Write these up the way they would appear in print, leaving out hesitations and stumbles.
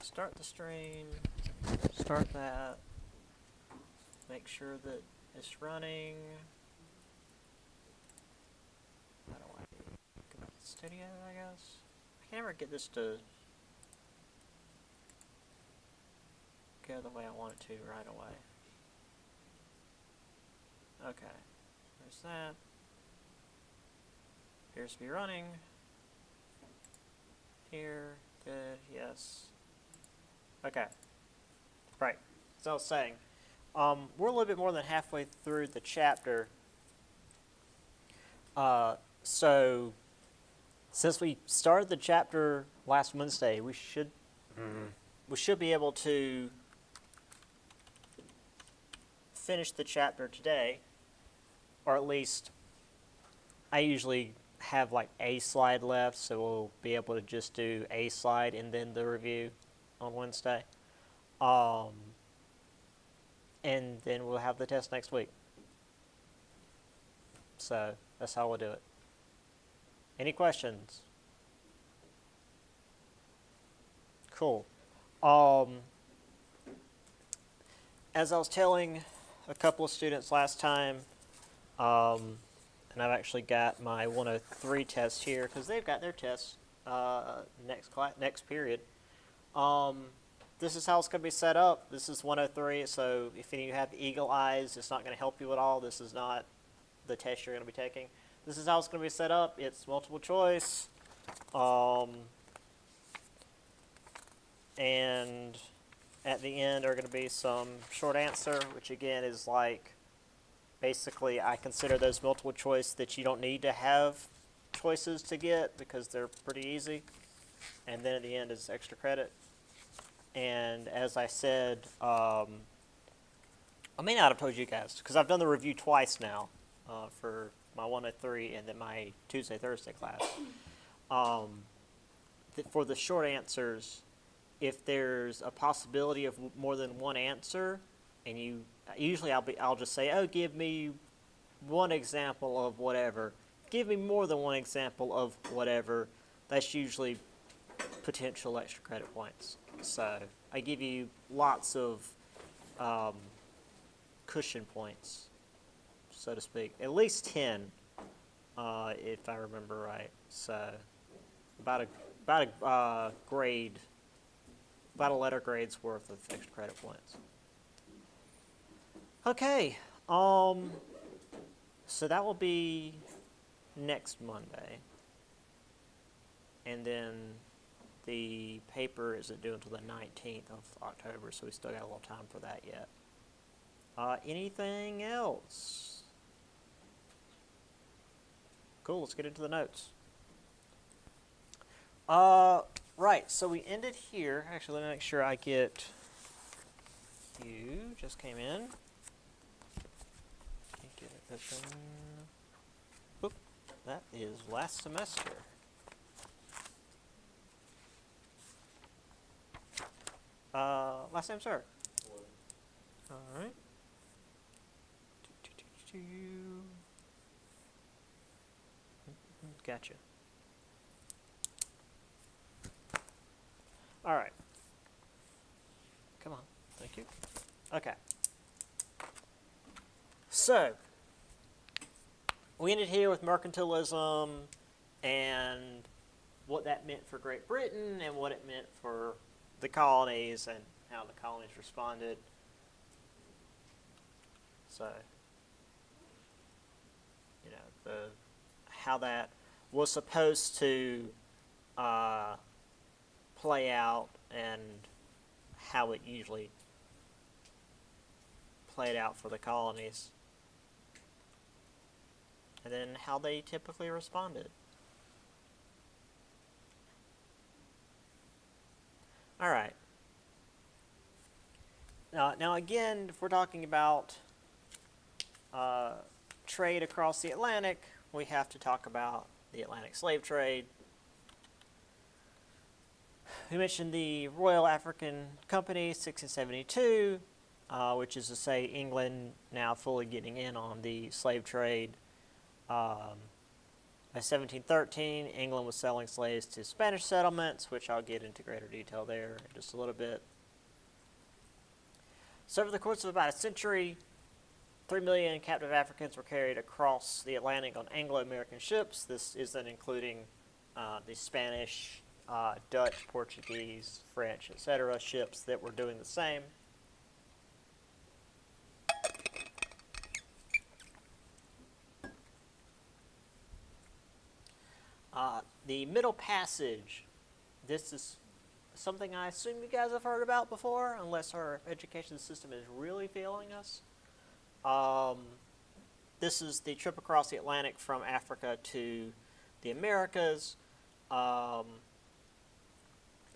start the stream, start that, make sure that it's running. How do I go back to Studio, I guess? I can never get this to go the way I want it to right away. Okay, there's that. Appears to be running. Here, good, yes. Okay, right, as I was saying, we're a little bit more than halfway through the chapter. So, since we started the chapter last Wednesday, we should be able to finish the chapter today, or at least I usually have like a slide left, so we'll be able to just do a slide and then the review on Wednesday. And then we'll have the test next week. So that's how we'll do it. Any questions? Cool. As I was telling a couple of students last time, and I've actually got my 103 test here because they've got their test next period. This is how it's going to be set up. This is 103, so if any of you have eagle eyes, it's not going to help you at all. This is not the test you're going to be taking. This is how it's going to be set up. It's multiple choice. And at the end are going to be some short answer, which again is like, basically I consider those multiple choice that you don't need to have choices to get because they're pretty easy. And then at the end is extra credit. And as I said, I may not have told you guys because I've done the review twice now for my 103 and then my Tuesday, Thursday class. For the short answers, if there's a possibility of more than one answer, and I'll just say, oh, give me one example of whatever. Give me more than one example of whatever. That's usually potential extra credit points. So I give you lots of cushion points, so to speak. At least 10, if I remember right. So about a grade, about a letter grade's worth of extra credit points. Okay, so that will be next Monday. And then the paper isn't due until the 19th of October, so we still got a little time for that yet. Anything else? Cool, let's get into the notes. Right, so we ended here. Actually, let me make sure I get you. Just came in. Get it open. Oop, that is last semester. Last name, sir? All right. Gotcha. All right. Come on. Thank you. Okay. So, we ended here with mercantilism and what that meant for Great Britain and what it meant for the colonies and how the colonies responded. So, how that was supposed to play out and how it usually played out for the colonies. And then how they typically responded. All right. Now again, if we're talking about trade across the Atlantic, we have to talk about the Atlantic slave trade. We mentioned the Royal African Company, 1672, which is to say England now fully getting in on the slave trade, By 1713, England was selling slaves to Spanish settlements, which I'll get into greater detail there in just a little bit. So over the course of about a century, 3 million captive Africans were carried across the Atlantic on Anglo-American ships. This isn't including the Spanish, Dutch, Portuguese, French, etc. ships that were doing the same. The Middle Passage, this is something I assume you guys have heard about before, unless our education system is really failing us. This is the trip across the Atlantic from Africa to the Americas. And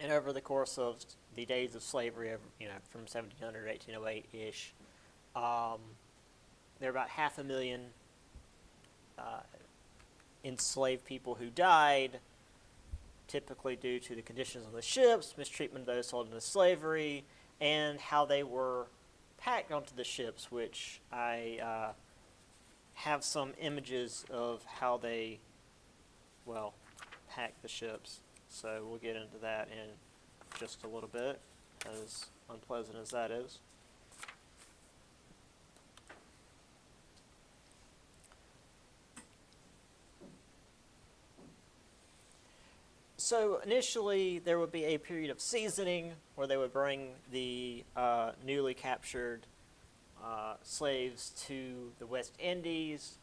over the course of the days of slavery, from 1700 to 1808-ish, there were about 500,000 enslaved people who died, typically due to the conditions on the ships, mistreatment of those sold into slavery, and how they were packed onto the ships, which I have some images of how they, packed the ships. So we'll get into that in just a little bit, as unpleasant as that is. So initially, there would be a period of seasoning where they would bring the newly captured slaves to the West Indies,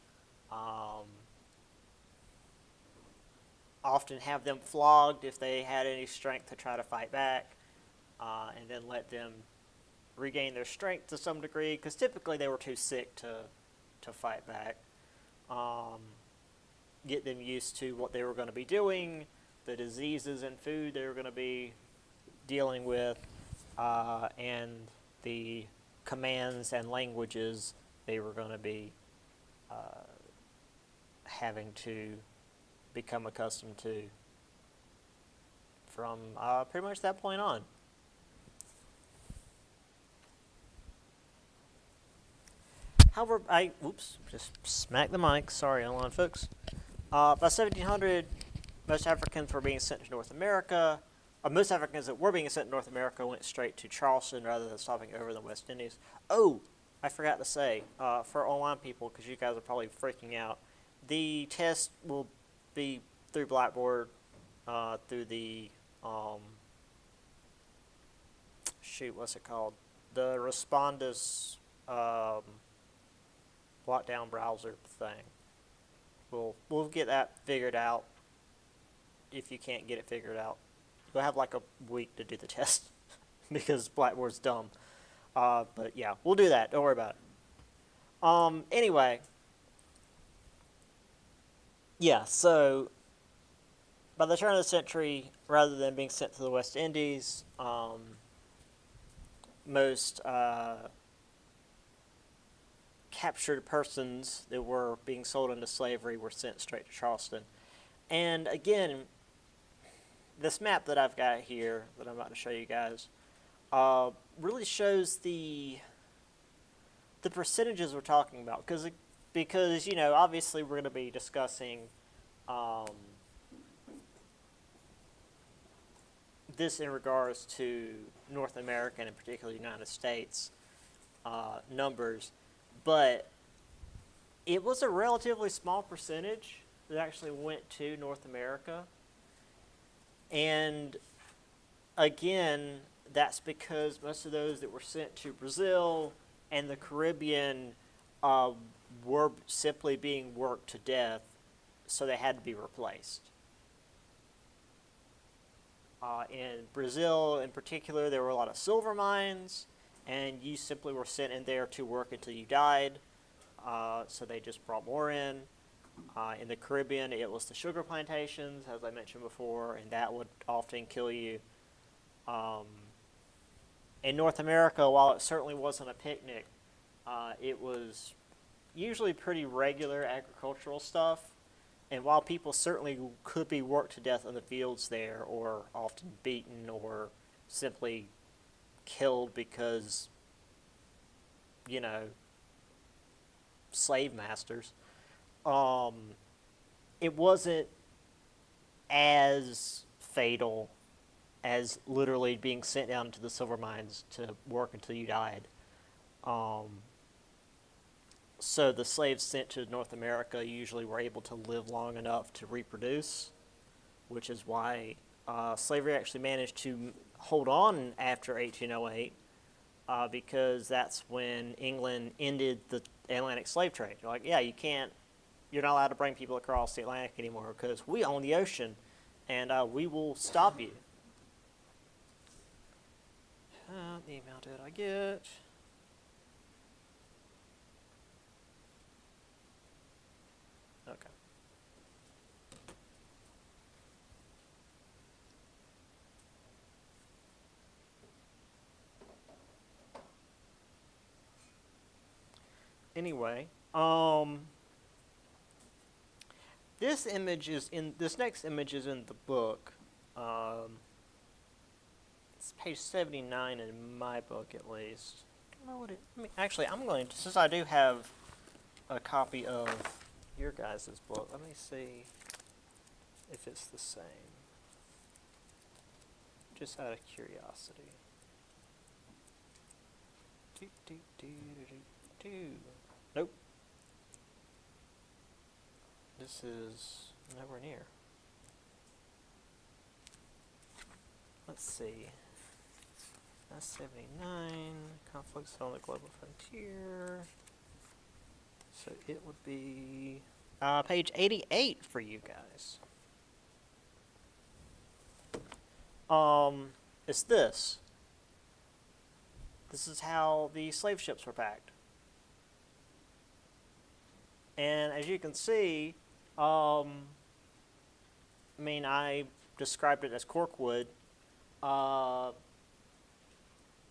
often have them flogged if they had any strength to try to fight back, and then let them regain their strength to some degree, because typically they were too sick to fight back. Get them used to what they were going to be doing, the diseases and food they were going to be dealing with, and the commands and languages they were going to be having to become accustomed to from pretty much that point on. However, just smacked the mic. Sorry, online folks. By 1700, most Africans were being sent to North America. Most Africans that were being sent to North America went straight to Charleston rather than stopping over the West Indies. Oh, I forgot to say, for online people, because you guys are probably freaking out, the test will be through Blackboard, through the, what's it called? The Respondus lockdown browser thing. We'll get that figured out. If you can't get it figured out, you'll have like a week to do the test because Blackboard's dumb. But yeah, we'll do that. Don't worry about it. Anyway, yeah. So by the turn of the century, rather than being sent to the West Indies, most captured persons that were being sold into slavery were sent straight to Charleston. And again, this map that I've got here that I'm about to show you guys really shows the percentages we're talking about, because obviously we're going to be discussing this in regards to North America and in particular the United States numbers, but it was a relatively small percentage that actually went to North America. And again, that's because most of those that were sent to Brazil and the Caribbean were simply being worked to death, so they had to be replaced. In Brazil in particular, there were a lot of silver mines, and you simply were sent in there to work until you died, so they just brought more in. In the Caribbean, it was the sugar plantations, as I mentioned before, and that would often kill you. In North America, while it certainly wasn't a picnic, it was usually pretty regular agricultural stuff. And while people certainly could be worked to death in the fields there, or often beaten, or simply killed because, slave masters, it wasn't as fatal as literally being sent down to the silver mines to work until you died. Um, so the slaves sent to North America usually were able to live long enough to reproduce, which is why slavery actually managed to hold on after 1808, because that's when England ended the Atlantic slave trade. You're like, yeah, you're not allowed to bring people across the Atlantic anymore because we own the ocean, and we will stop you. The email did I get? Okay. Anyway, this next image is in the book. It's page 79 in my book, at least. I don't know what it. Actually, I'm going to, since I do have a copy of your guys' book. Let me see if it's the same. Just out of curiosity. Nope. This is nowhere near. Let's see. That's 79. Conflicts on the global frontier. So it would be page 88 for you guys. It's this. This is how the slave ships were packed. And as you can see, I described it as corkwood.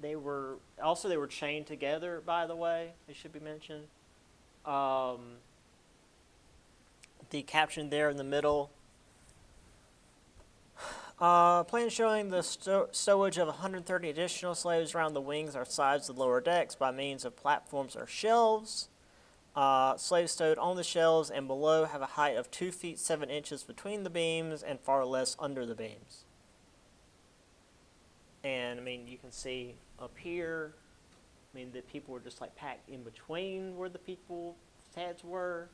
They were chained together, by the way, it should be mentioned. The caption there in the middle, plan showing the stowage of 130 additional slaves around the wings or sides of the lower decks by means of platforms or shelves. Slaves stowed on the shelves and below have a height of 2 feet 7 inches between the beams and far less under the beams. And you can see up here, the people were just like packed in between where the people's heads were.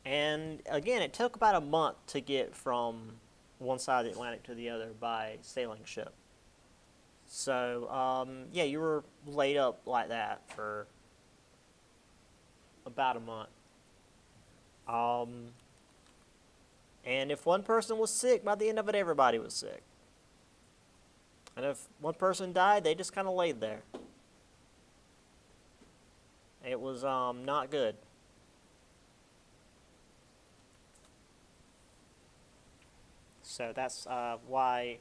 And again, it took about a month to get from one side of the Atlantic to the other by sailing ship. So, yeah, you were laid up like that for about a month. And if one person was sick, by the end of it, everybody was sick. And if one person died, they just kind of laid there. It was not good. So that's why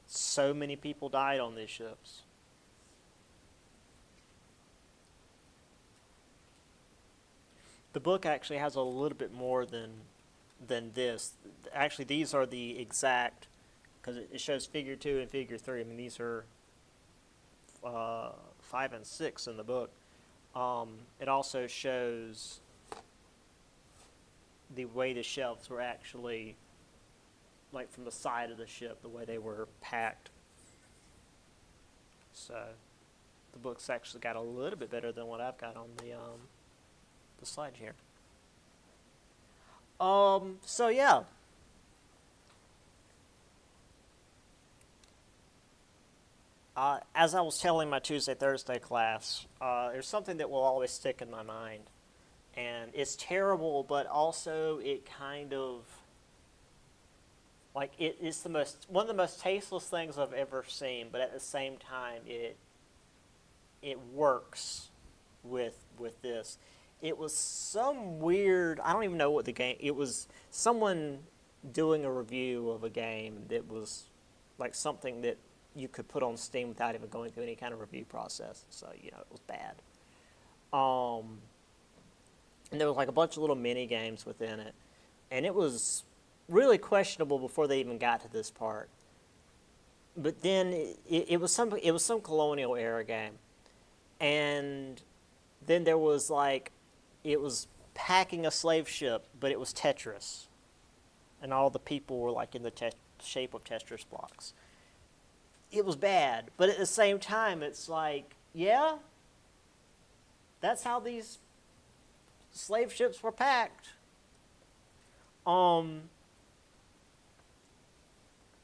so many people died on these ships. The book actually has a little bit more than this. Actually, these are the exact, because it shows figure 2 and figure 3. These are 5 and 6 in the book. It also shows the way the shelves were actually, like from the side of the ship, the way they were packed. So the book's actually got a little bit better than what I've got on the slide here. So yeah. As I was telling my Tuesday, Thursday class, there's something that will always stick in my mind. And it's terrible, but also it kind of, like, it's one of the most tasteless things I've ever seen, but at the same time, it works with this. It was some weird, I don't even know what the game, it was someone doing a review of a game that was like something that you could put on Steam without even going through any kind of review process. So, it was bad. And there was like a bunch of little mini games within it. And it was really questionable before they even got to this part. But then it was some colonial era game. And then there was like, it was packing a slave ship, but it was Tetris, and all the people were like in the shape of Tetris blocks. It was bad, but at the same time, it's like, yeah, that's how these slave ships were packed.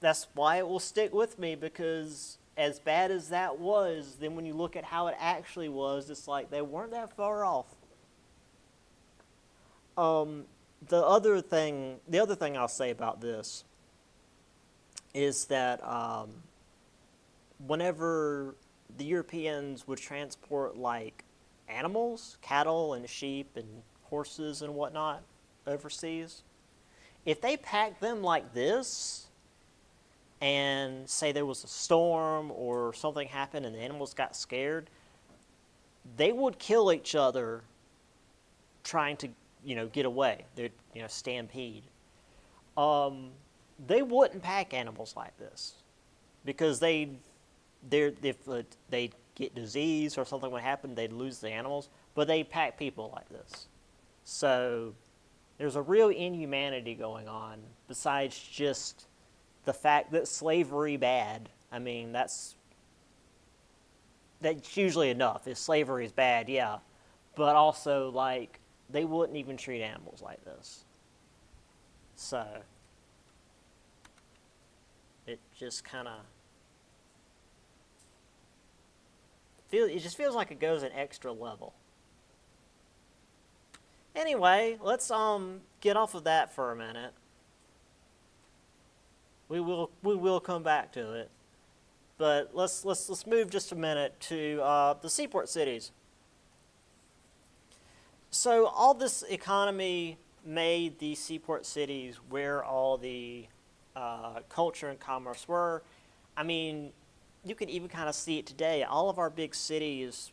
That's why it will stick with me, because as bad as that was, then when you look at how it actually was, it's like they weren't that far off. The other thing I'll say about this is that whenever the Europeans would transport like animals, cattle and sheep and horses and whatnot overseas, if they packed them like this and say there was a storm or something happened and the animals got scared, they would kill each other trying to, get away. They'd, stampede. They wouldn't pack animals like this because if they get disease or something would happen, they'd lose the animals. But they pack people like this. So there's a real inhumanity going on besides just the fact that slavery bad. I mean, that's usually enough. If slavery is bad, yeah. But also, like, they wouldn't even treat animals like this. So it just kind of just feels like it goes an extra level. Anyway, let's get off of that for a minute. We will come back to it, but let's move just a minute to the seaport cities. So all this economy made the seaport cities where all the culture and commerce were. I mean, you can even kind of see it today. All of our big cities,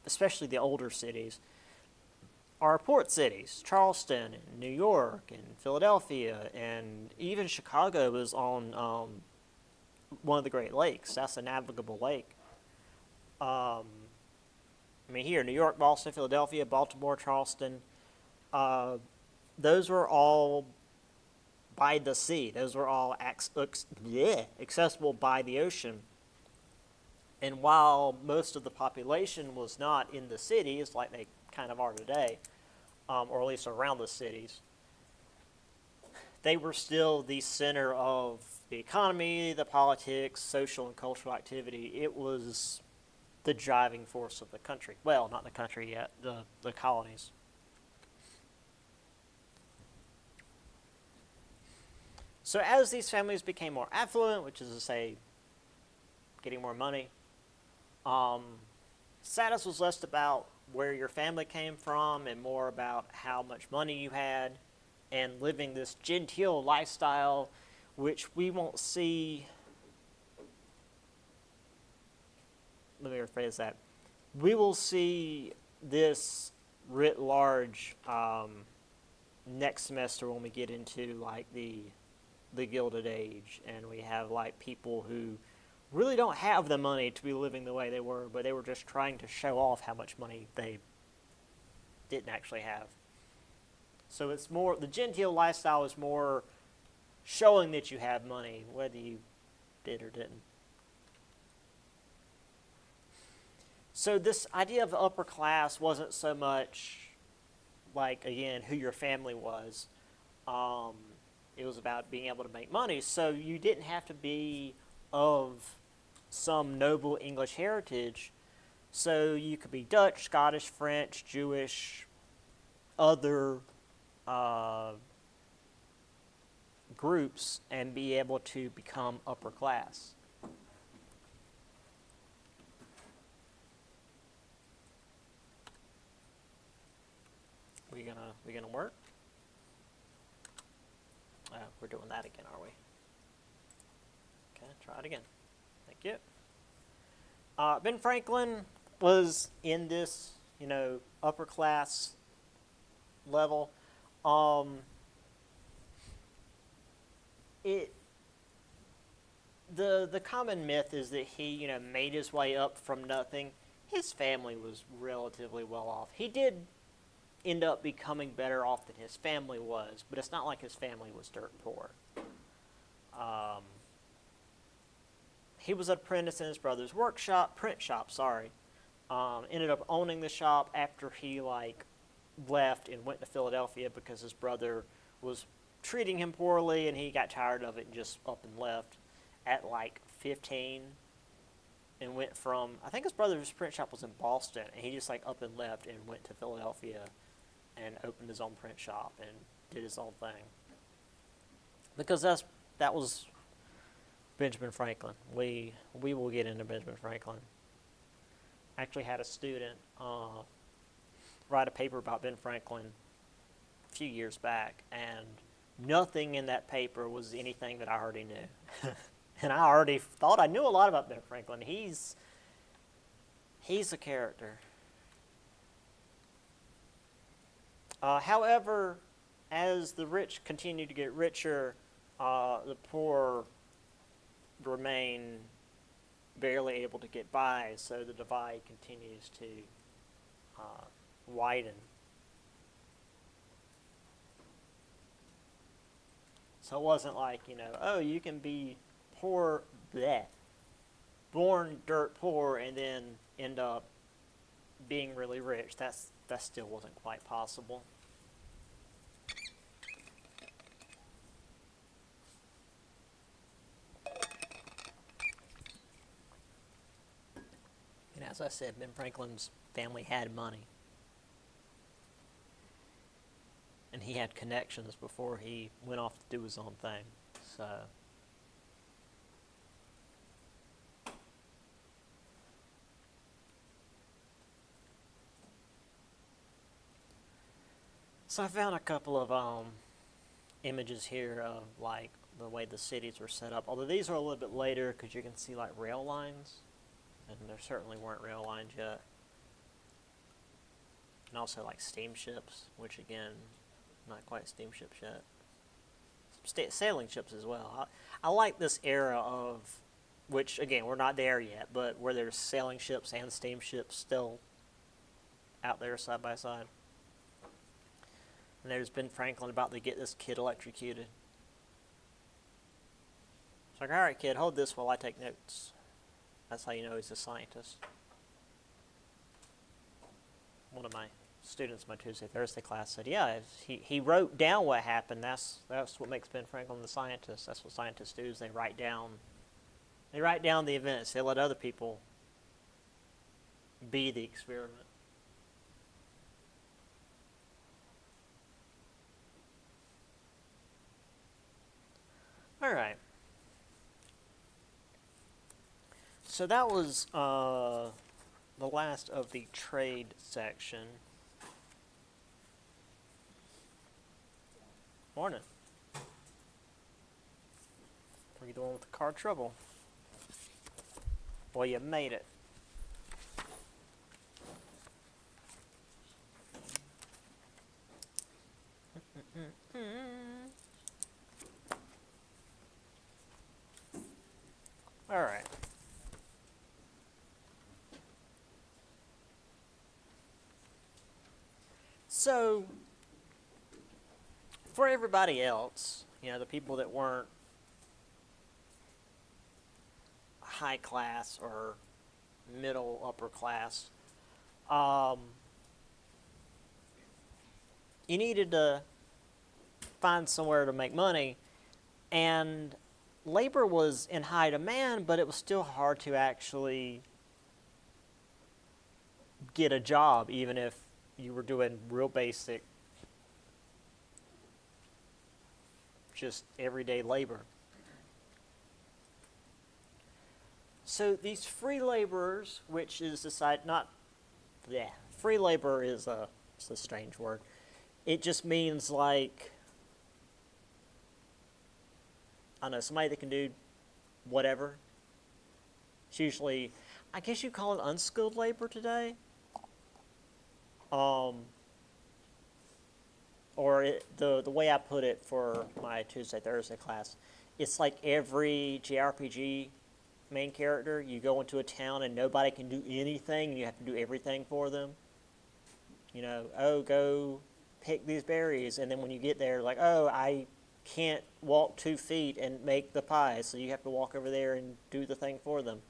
especially the older cities, are port cities. Charleston and New York and Philadelphia and even Chicago is on one of the Great Lakes. That's a navigable lake. Here, New York, Boston, Philadelphia, Baltimore, Charleston, those were all by the sea. Those were all accessible by the ocean. And while most of the population was not in the cities like they kind of are today, or at least around the cities, they were still the center of the economy, the politics, social and cultural activity. It was the driving force of the country. Well, not the country yet, the colonies. So as these families became more affluent, which is to say, getting more money, status was less about where your family came from and more about how much money you had, and living this genteel lifestyle, which we won't see. Let me rephrase that. We will see this writ large next semester when we get into like the Gilded Age, and we have like people who really don't have the money to be living the way they were, but they were just trying to show off how much money they didn't actually have. So it's more, the genteel lifestyle is more showing that you have money, whether you did or didn't. So this idea of the upper class wasn't so much like, again, who your family was. It was about being able to make money. So you didn't have to be of some noble English heritage. So you could be Dutch, Scottish, French, Jewish, other groups, and be able to become upper class. We gonna work? We're doing that again, are we? Okay, try it again. Thank you. Ben Franklin was in this, upper class level. The common myth is that he, made his way up from nothing. His family was relatively well off. He did end up becoming better off than his family was, but it's not like his family was dirt poor. He was an apprentice in his brother's print shop, sorry. Ended up owning the shop after he left and went to Philadelphia because his brother was treating him poorly and he got tired of it and just up and left at 15 and went from, I think his brother's print shop was in Boston, and he just up and left and went to Philadelphia and opened his own print shop and did his own thing. Because that was Benjamin Franklin. We will get into Benjamin Franklin. I actually had a student write a paper about Ben Franklin a few years back, and nothing in that paper was anything that I already knew. And I already thought I knew a lot about Ben Franklin. He's a character. However, as the rich continue to get richer, the poor remain barely able to get by, so the divide continues to widen. So it wasn't oh, you can be poor, born dirt poor, and then end up being really rich. That still wasn't quite possible. And as I said, Ben Franklin's family had money. And he had connections before he went off to do his own thing. So I found a couple of images here of the way the cities were set up. Although these are a little bit later because you can see rail lines, and there certainly weren't rail lines yet. And also steamships, which again, not quite steamships yet. Sailing ships as well. I like this era of, which again, we're not there yet, but where there's sailing ships and steamships still out there side by side. And there's Ben Franklin about to get this kid electrocuted. It's all right, kid, hold this while I take notes. That's how you know he's a scientist. One of my students in my Tuesday, Thursday class said, yeah, he wrote down what happened. That's what makes Ben Franklin the scientist. That's what scientists do, is they write down the events. They let other people be the experiment. All right. So that was the last of the trade section. Morning. Were you the one with the car trouble? Well, you made it. All right. So, for everybody else, the people that weren't high class or middle upper class, you needed to find somewhere to make money, and labor was in high demand, but it was still hard to actually get a job, even if you were doing real basic, just everyday labor. So these free laborers, which is free labor is it's a strange word. It just means I don't know, somebody that can do whatever. It's usually, I guess you call it unskilled labor today. The way I put it for my Tuesday, Thursday class, it's like every JRPG main character. You go into a town and nobody can do anything, and you have to do everything for them. oh, go pick these berries, and then when you get there, like, oh, I can't walk 2 feet and make the pie, so you have to walk over there and do the thing for them.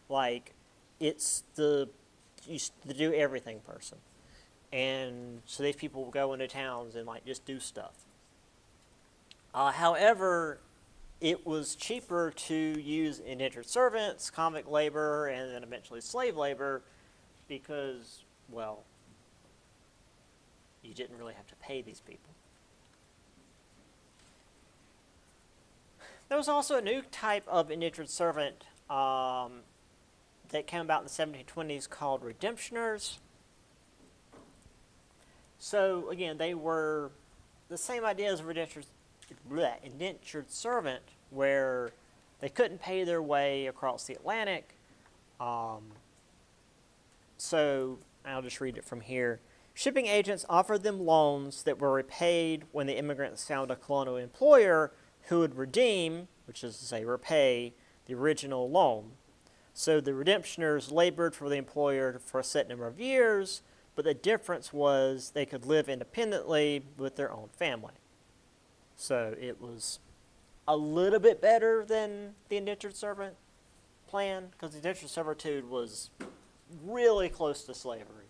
Like, it's the do everything person. And so these people will go into towns and like just do stuff. However, it was cheaper to use indentured servants, convict labor, and then eventually slave labor because, well, you didn't really have to pay these people. There was also a new type of indentured servant that came about in the 1720s called redemptioners. So again, they were the same idea as a indentured servant, where they couldn't pay their way across the Atlantic. So I'll just read it from here. Shipping agents offered them loans that were repaid when the immigrants found a colonial employer who would redeem, which is to say repay, the original loan. So the redemptioners labored for the employer for a set number of years, but the difference was they could live independently with their own family. So it was a little bit better than the indentured servant plan, because the indentured servitude was really close to slavery.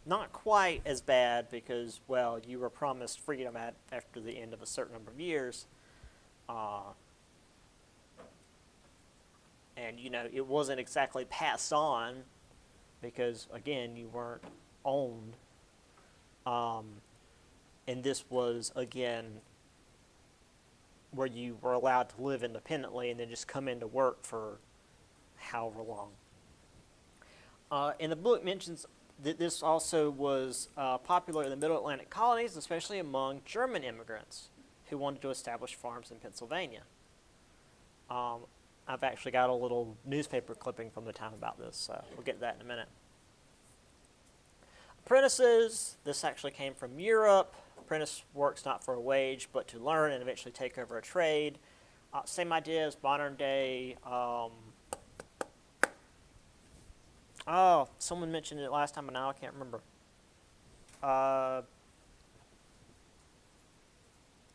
Not quite as bad because, well, you were promised freedom after the end of a certain number of years. And, it wasn't exactly passed on because, again, you weren't owned. And this was, again, where you were allowed to live independently and then just come into work for however long. And the book mentions that this also was popular in the Middle Atlantic colonies, especially among German immigrants who wanted to establish farms in Pennsylvania. I've actually got a little newspaper clipping from the time about this, so we'll get to that in a minute. Apprentices, this actually came from Europe. Apprentice works not for a wage, but to learn and eventually take over a trade. Same idea as modern day. Someone mentioned it last time, but now I can't remember.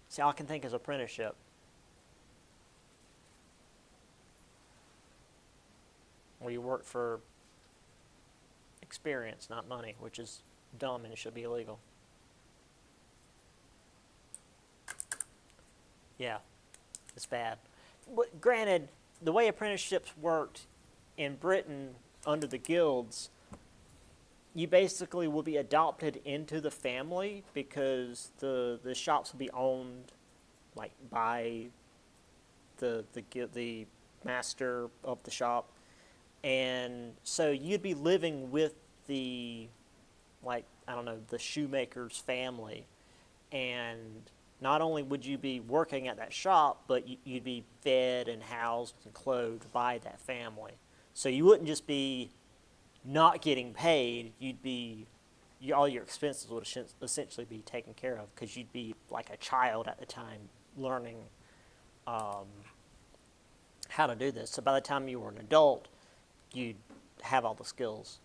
See, all I can think is apprenticeship. Where you work for experience, not money, which is dumb and it should be illegal. Yeah, it's bad. But granted, the way apprenticeships worked in Britain under the guilds, you basically will be adopted into the family because the shops will be owned like by the master of the shop, and so you'd be living with the the shoemaker's family, and not only would you be working at that shop, but you'd be fed and housed and clothed by that family. So you wouldn't just be not getting paid, all your expenses would essentially be taken care of because you'd be like a child at the time learning how to do this. So by the time you were an adult, you'd have all the skills.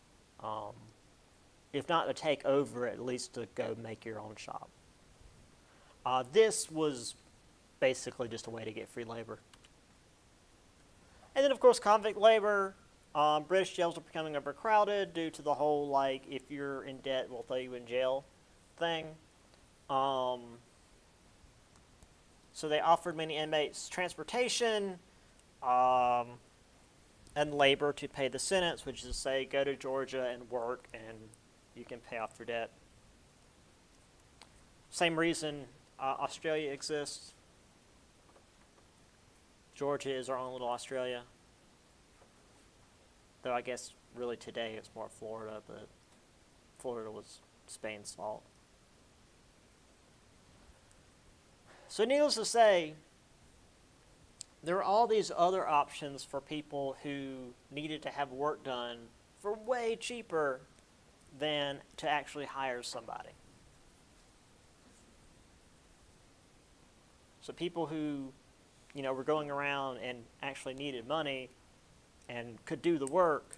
If not to take over, at least to go make your own shop. This was basically just a way to get free labor. And then, of course, convict labor. British jails are becoming overcrowded due to the whole, if you're in debt, we'll throw you in jail thing. So they offered many inmates transportation and labor to pay the sentence, which is to say, go to Georgia and work, and you can pay off your debt. Same reason Australia exists. Georgia is our own little Australia. Though I guess really today it's more Florida, but Florida was Spain's fault. So needless to say, there are all these other options for people who needed to have work done for way cheaper than to actually hire somebody. So people who, were going around and actually needed money and could do the work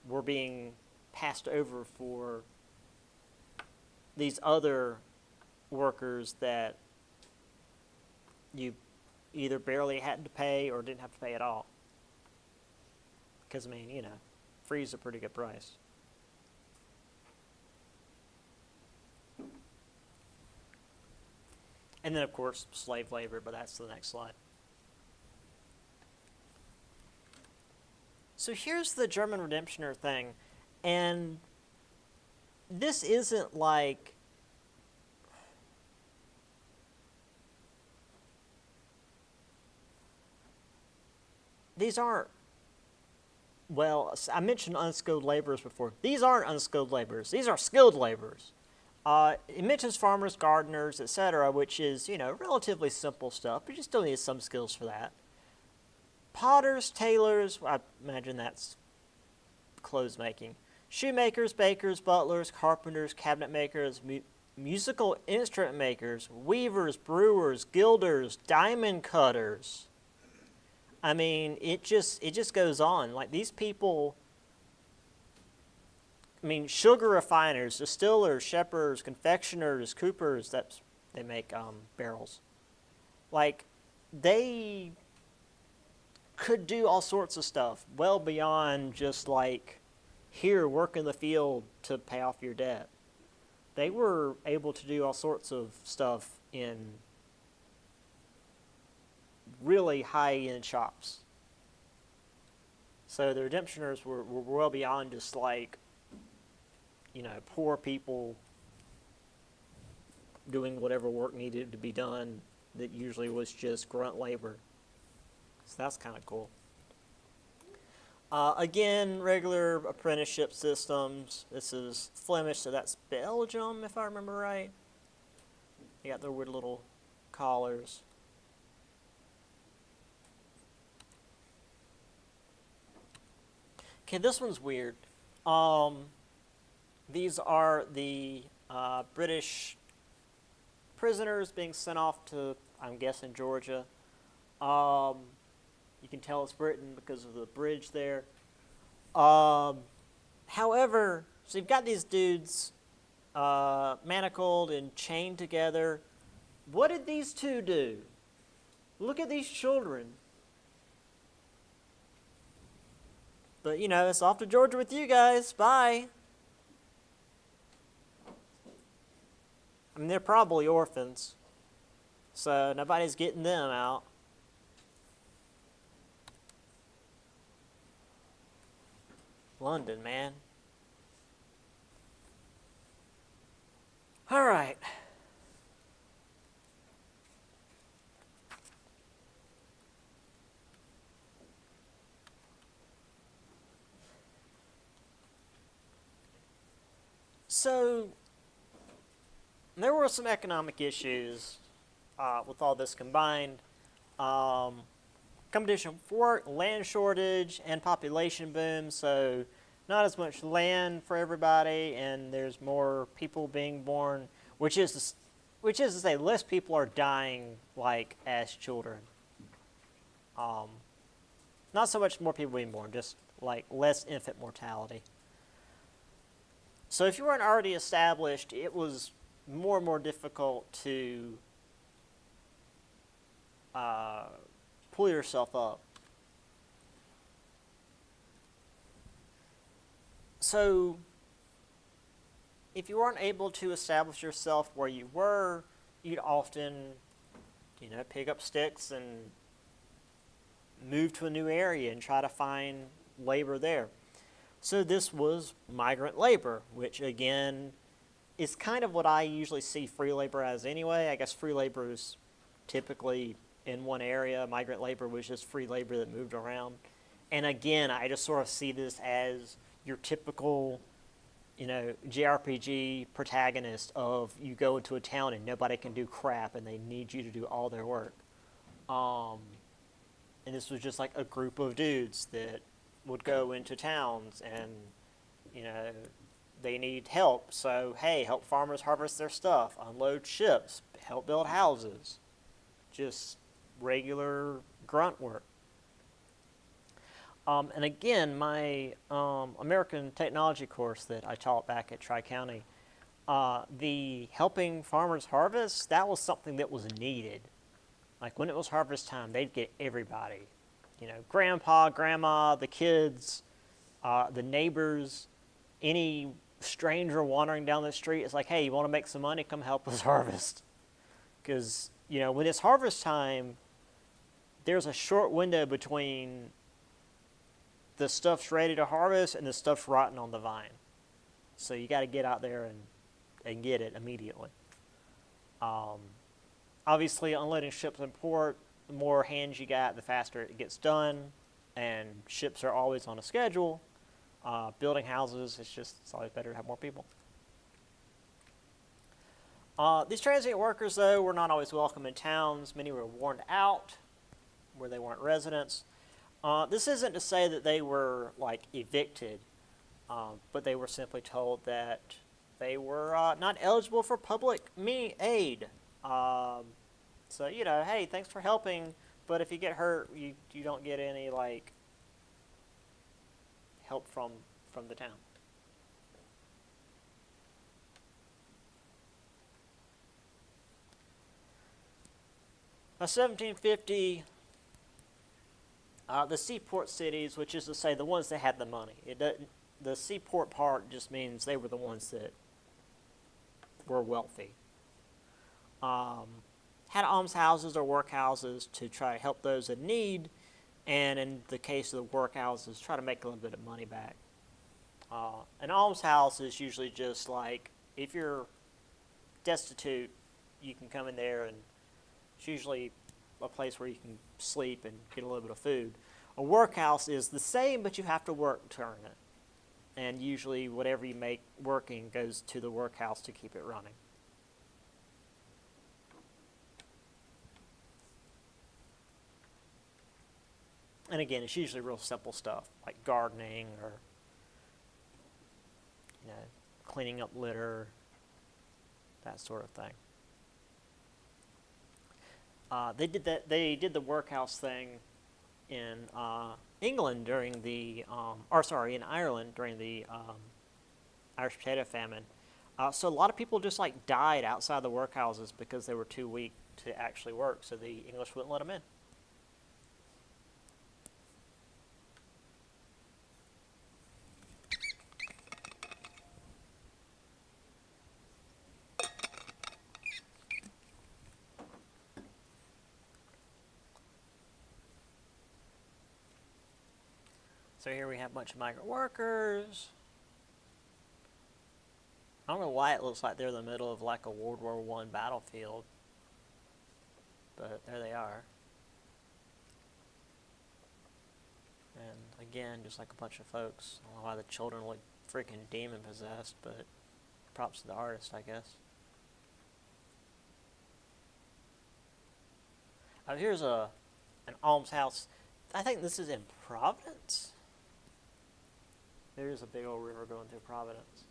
were being passed over for these other workers that you either barely had to pay or didn't have to pay at all. Because, I mean, you know, free's a pretty good price. And then, of course, slave labor, but that's the next slide. So here's the German Redemptioner thing. And this isn't like these aren't, well, I mentioned unskilled laborers before. These aren't unskilled laborers. These are skilled laborers. It mentions farmers, gardeners, etc., which is, you know, relatively simple stuff, but you still need some skills for that. Potters, tailors, I imagine that's clothes making. Shoemakers, bakers, butlers, carpenters, cabinet makers, musical instrument makers, weavers, brewers, gilders, diamond cutters. I mean, it just goes on. Like, these people, I mean, sugar refiners, distillers, shepherds, confectioners, coopers, they make barrels. Like, they could do all sorts of stuff well beyond just like, here, work in the field to pay off your debt. They were able to do all sorts of stuff in really high-end shops. So the Redemptioners were well beyond just like, you know, poor people doing whatever work needed to be done that usually was just grunt labor. So that's kind of cool. Again, regular apprenticeship systems. This is Flemish, so that's Belgium, if I remember right. You got their weird little collars. Okay, this one's weird. These are the British prisoners being sent off to, I'm guessing, Georgia. You can tell it's Britain because of the bridge there. However, so you've got these dudes manacled and chained together. What did these two do? Look at these children. But, you know, it's off to Georgia with you guys. Bye. I mean, they're probably orphans, so nobody's getting them out. London, man. All right. So, there were some economic issues with all this combined. Competition for work, land shortage, and population boom, so not as much land for everybody, and there's more people being born, which is to say less people are dying like as children. Not so much more people being born, just like less infant mortality. So if you weren't already established, it was more and more difficult to pull yourself up. So if you weren't able to establish yourself where you were, you'd often, you know, pick up sticks and move to a new area and try to find labor there. So this was migrant labor, which again is kind of what I usually see free labor as anyway. I guess free labor is typically in one area. Migrant labor was just free labor that moved around. And again, I just sort of see this as your typical, you know, JRPG protagonist of you go into a town and nobody can do crap and they need you to do all their work. And this was just like a group of dudes that would go into towns and, you know, they need help. So, hey, help farmers harvest their stuff, unload ships, help build houses. Just regular grunt work. And again, my American technology course that I taught back at Tri-County, the helping farmers harvest, that was something that was needed. Like when it was harvest time, they'd get everybody, grandpa, grandma, the kids, the neighbors, any stranger wandering down the street. It's like, hey, you want to make some money? Come help us harvest. Because, when it's harvest time, there's a short window between the stuff's ready to harvest and the stuff's rotten on the vine. So you got to get out there and get it immediately. Obviously, unloading ships in port, the more hands you got, the faster it gets done. And ships are always on a schedule. Building houses, it's always better to have more people. These transient workers, though, were not always welcome in towns. Many were warned out where they weren't residents. This isn't to say that they were, evicted, but they were simply told that they were not eligible for public aid. So, hey, thanks for helping, but if you get hurt, you don't get any, help from the town. By 1750, the seaport cities, which is to say the ones that had the money, the seaport part just means they were the ones that were wealthy, had almshouses or workhouses to try to help those in need, and in the case of the workhouses, try to make a little bit of money back. An almshouse is usually just like, if you're destitute, you can come in there, and it's usually a place where you can sleep and get a little bit of food. A workhouse is the same, but you have to work to earn it. And usually whatever you make working goes to the workhouse to keep it running. And again, it's usually real simple stuff, like gardening or cleaning up litter, that sort of thing. They did the workhouse thing in England during the, in Ireland during the Irish potato famine. So a lot of people just died outside the workhouses because they were too weak to actually work. So the English wouldn't let them in. So here we have a bunch of migrant workers. I don't know why it looks like they're in the middle of a World War I battlefield, but there they are. And again, just like a bunch of folks. I don't know why the children look freaking demon possessed, but props to the artist, I guess. Here's an almshouse. I think this is in Providence. There's a big old river going through Providence.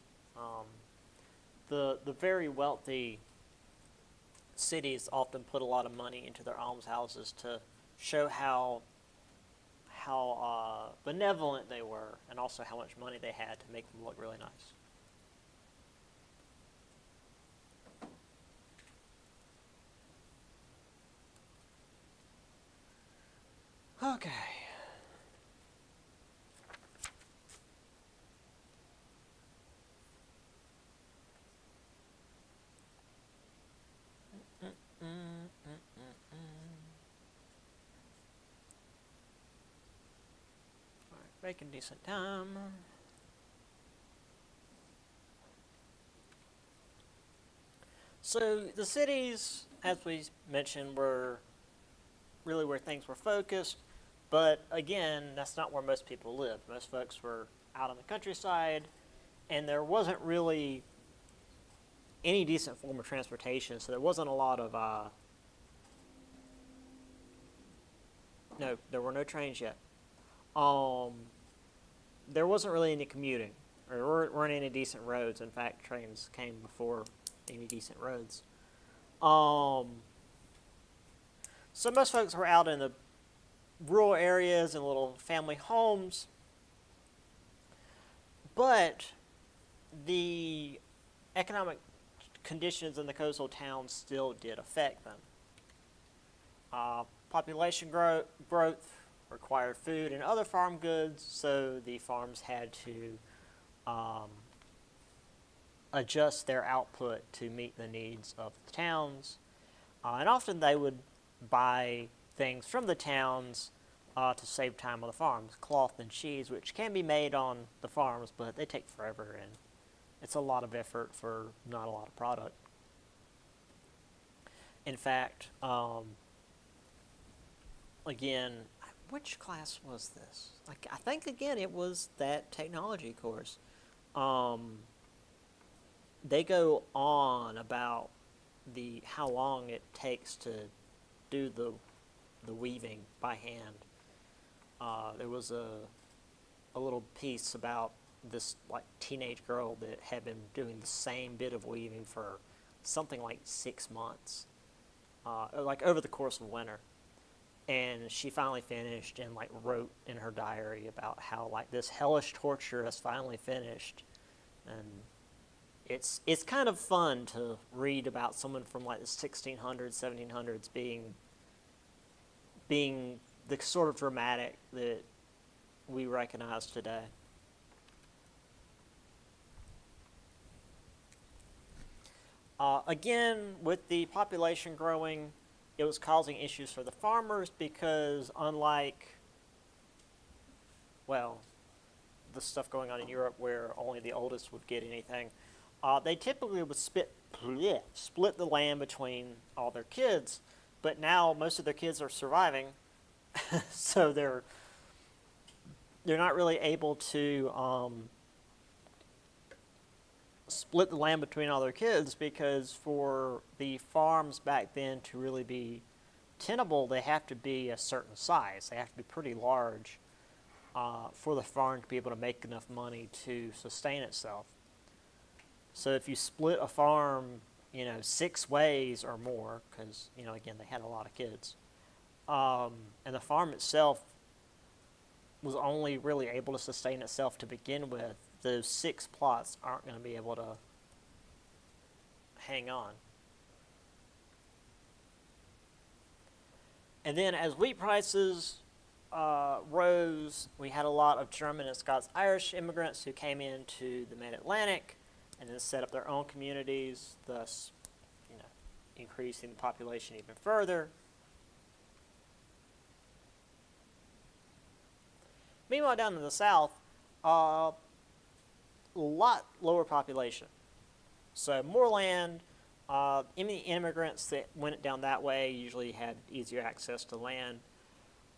The very wealthy cities often put a lot of money into their almshouses to show how benevolent they were, and also how much money they had to make them look really nice. Okay. Making decent time. So the cities, as we mentioned, were really where things were focused. But again, that's not where most people lived. Most folks were out on the countryside, and there wasn't really any decent form of transportation. So there wasn't a lot of, no, there were no trains yet. There wasn't really any commuting. There weren't any decent roads. In fact, trains came before any decent roads. So most folks were out in the rural areas and little family homes. But the economic conditions in the coastal towns still did affect them. Population growth required food and other farm goods, so the farms had to um, adjust their output to meet the needs of the towns. And often they would buy things from the towns to save time on the farms, cloth and cheese, which can be made on the farms, but they take forever and it's a lot of effort for not a lot of product. In fact, again, which class was this? Like, I think again it was that technology course. They go on about the how long it takes to do the weaving by hand. There was a little piece about this like teenage girl that had been doing the same bit of weaving for something like 6 months, like over the course of winter. And she finally finished and like wrote in her diary about how like this hellish torture has finally finished, and it's kind of fun to read about someone from like the 1600s, 1700s being the sort of dramatic that we recognize today. Again, with the population growing, it was causing issues for the farmers because unlike, well, the stuff going on in Europe where only the oldest would get anything, they typically would split the land between all their kids, but now most of their kids are surviving, so they're not really able to split the land between all their kids, because for the farms back then to really be tenable, they have to be a certain size. They have to be pretty large for the farm to be able to make enough money to sustain itself. So if you split a farm, 6 ways or more, because, again, they had a lot of kids, and the farm itself was only really able to sustain itself to begin with, those 6 plots aren't going to be able to hang on. And then as wheat prices rose, we had a lot of German and Scots-Irish immigrants who came into the mid-Atlantic and then set up their own communities, thus increasing the population even further. Meanwhile, down in the South, a lot lower population. So more land. Any immigrants that went down that way usually had easier access to land.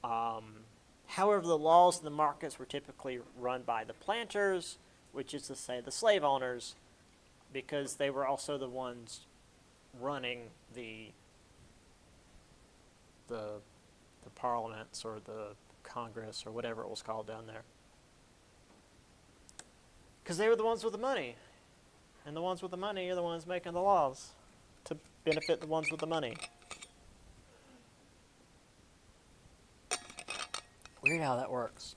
However, the laws and the markets were typically run by the planters, which is to say the slave owners, because they were also the ones running the parliaments or the Congress or whatever it was called down there. Because they were the ones with the money. And the ones with the money are the ones making the laws to benefit the ones with the money. Weird how that works.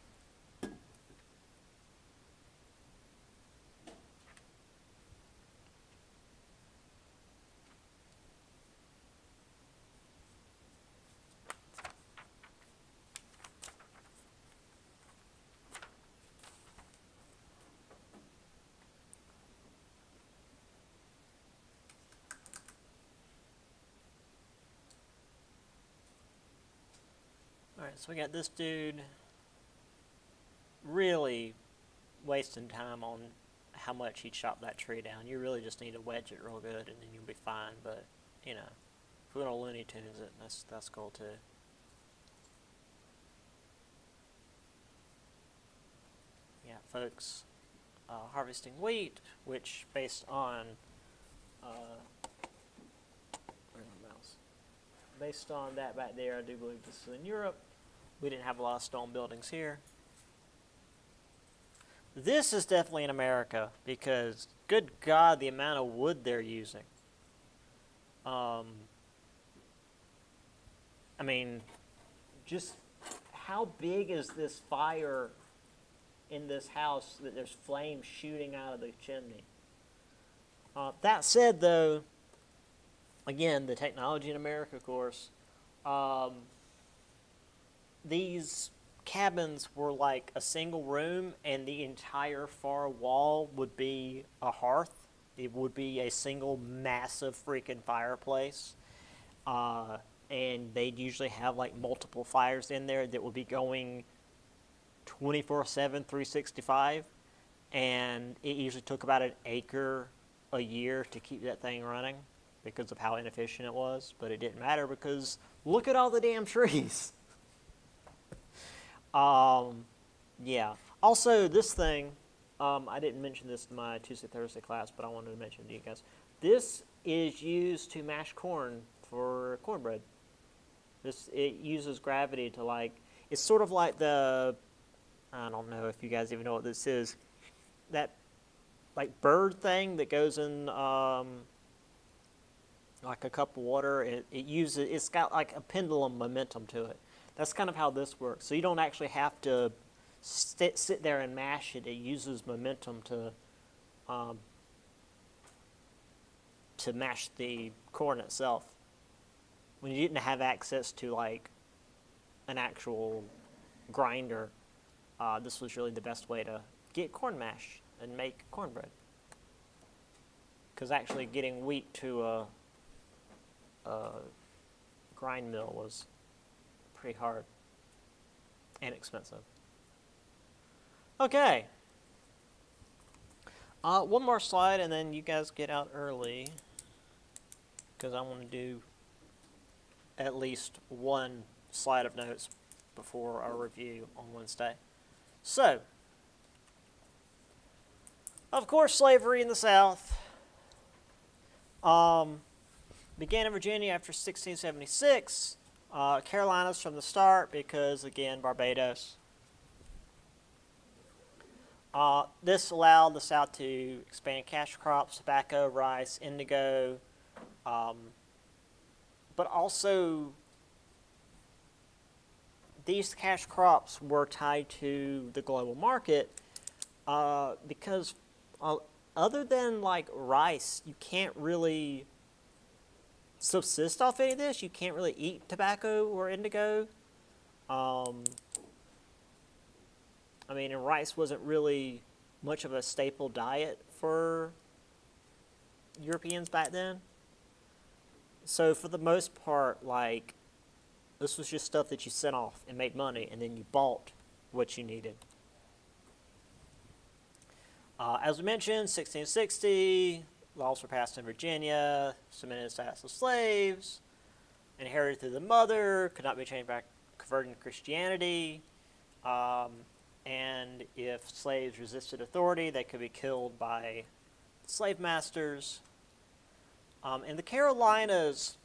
Alright, so we got this dude really wasting time on how much he chopped that tree down. You really just need to wedge it real good and then you'll be fine, but, if we're going to Looney Tunes it, that's cool too. Yeah, folks, harvesting wheat, which based on, where's my mouse? Based on that back there, I do believe this is in Europe. We didn't have a lot of stone buildings here. This is definitely in America because, good God, the amount of wood they're using. I mean, just how big is this fire in this house that there's flames shooting out of the chimney? That said, though, again, the technology in America, of course, these cabins were like a single room, and the entire far wall would be a hearth. It would be a single massive freaking fireplace. And they'd usually have like multiple fires in there that would be going 24/7, 365. And it usually took about an acre a year to keep that thing running because of how inefficient it was. But it didn't matter because look at all the damn trees. Yeah. Also, this thing, I didn't mention this in my Tuesday, Thursday class, but I wanted to mention it to you guys. This is used to mash corn for cornbread. It uses gravity to like, it's sort of like the, I don't know if you guys even know what this is, that like bird thing that goes in like a cup of water. It's got like a pendulum momentum to it. That's kind of how this works. So you don't actually have to sit there and mash it. It uses momentum to mash the corn itself. When you didn't have access to like an actual grinder, this was really the best way to get corn mash and make cornbread. Because actually getting wheat to a grind mill was pretty hard and expensive. Okay. One more slide and then you guys get out early because I want to do at least one slide of notes before our review on Wednesday. So, of course, slavery in the South began in Virginia after 1676. Carolinas from the start because, again, Barbados. This allowed the South to expand cash crops, tobacco, rice, indigo, but also these cash crops were tied to the global market because other than like rice, you can't really subsist off any of this. You can't really eat tobacco or indigo. I mean, and rice wasn't really much of a staple diet for Europeans back then. So for the most part, like, this was just stuff that you sent off and made money, and then you bought what you needed. As we mentioned, 1660, laws were passed in Virginia, submitted status of slaves, inherited through the mother, could not be changed by converting to Christianity, and if slaves resisted authority, they could be killed by slave masters. In the Carolinas,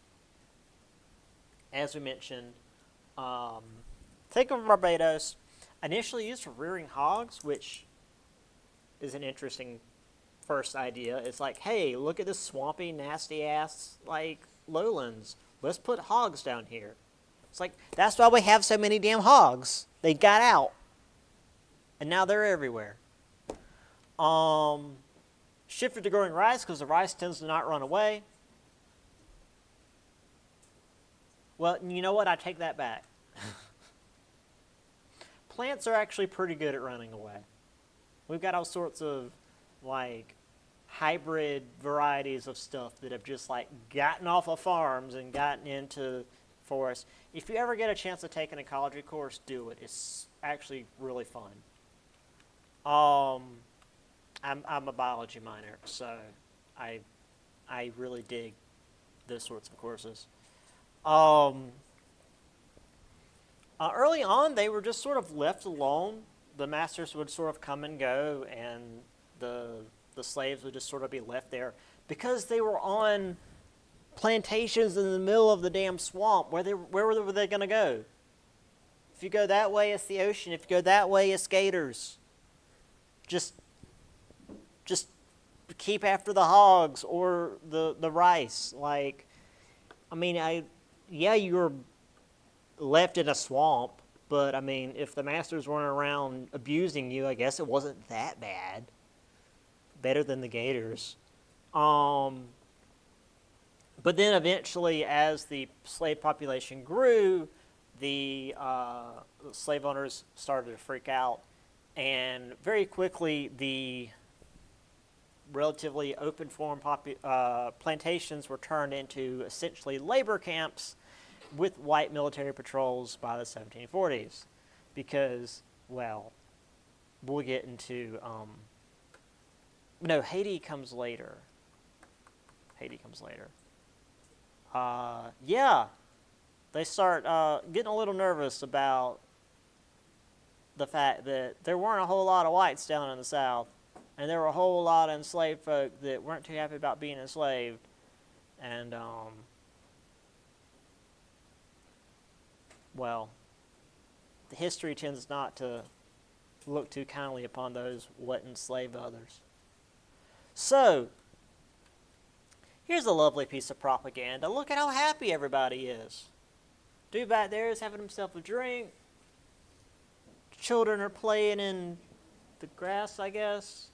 as we mentioned, think of Barbados, initially used for rearing hogs, which is an interesting first idea. It's like, hey, look at this swampy, nasty-ass, like, lowlands. Let's put hogs down here. It's like, that's why we have so many damn hogs. They got out. And now they're everywhere. Shifted to growing rice because the rice tends to not run away. Well, you know what? I take that back. Plants are actually pretty good at running away. We've got all sorts of, like, hybrid varieties of stuff that have just, like, gotten off of farms and gotten into forests. If you ever get a chance to take an ecology course, do it. It's actually really fun. I'm a biology minor, so I really dig those sorts of courses. Early on, they were just sort of left alone. The masters would sort of come and go, and the slaves would just sort of be left there because they were on plantations in the middle of the damn swamp. Where were they going to go? If you go that way, it's the ocean. If you go that way, it's gators. Just keep after the hogs or the rice. Like, I mean, you were left in a swamp, But I mean, if the masters weren't around abusing you, I guess it wasn't that bad. Better than the Gators. But then eventually, as the slave population grew, the slave owners started to freak out, and very quickly the relatively open form plantations were turned into essentially labor camps with white military patrols by the 1740s, because, well, we'll get into no, Haiti comes later. Yeah, they start getting a little nervous about the fact that there weren't a whole lot of whites down in the South, and there were a whole lot of enslaved folk that weren't too happy about being enslaved, and well, the history tends not to look too kindly upon those what enslaved others. So, here's a lovely piece of propaganda. Look at how happy everybody is. Dude back there is having himself a drink. Children are playing in the grass, I guess.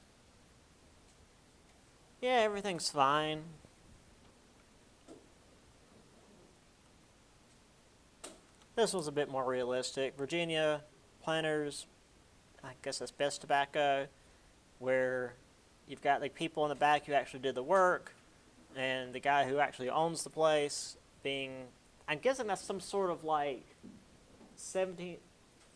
Yeah, everything's fine. This was a bit more realistic. Virginia planters, I guess that's best tobacco, where you've got the people in the back who actually did the work, and the guy who actually owns the place being, I'm guessing that's some sort of like 17th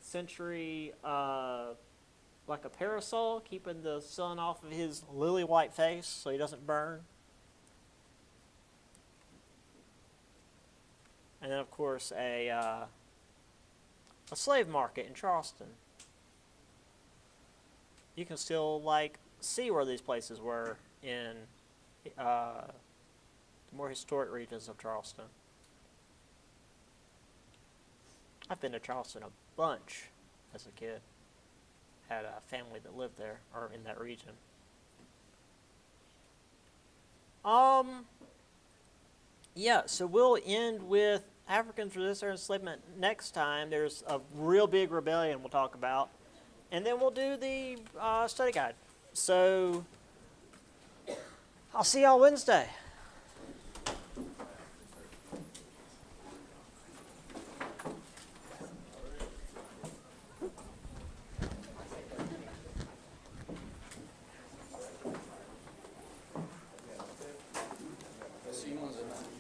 century, like a parasol, keeping the sun off of his lily white face so he doesn't burn. And then, of course, a slave market in Charleston. You can still like see where these places were in the more historic regions of Charleston. I've been to Charleston a bunch as a kid. Had a family that lived there or in that region. Yeah, so we'll end with Africans resist their enslavement next time. There's a real big rebellion we'll talk about. And then we'll do the study guide. So I'll see y'all Wednesday.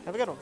Have a good one.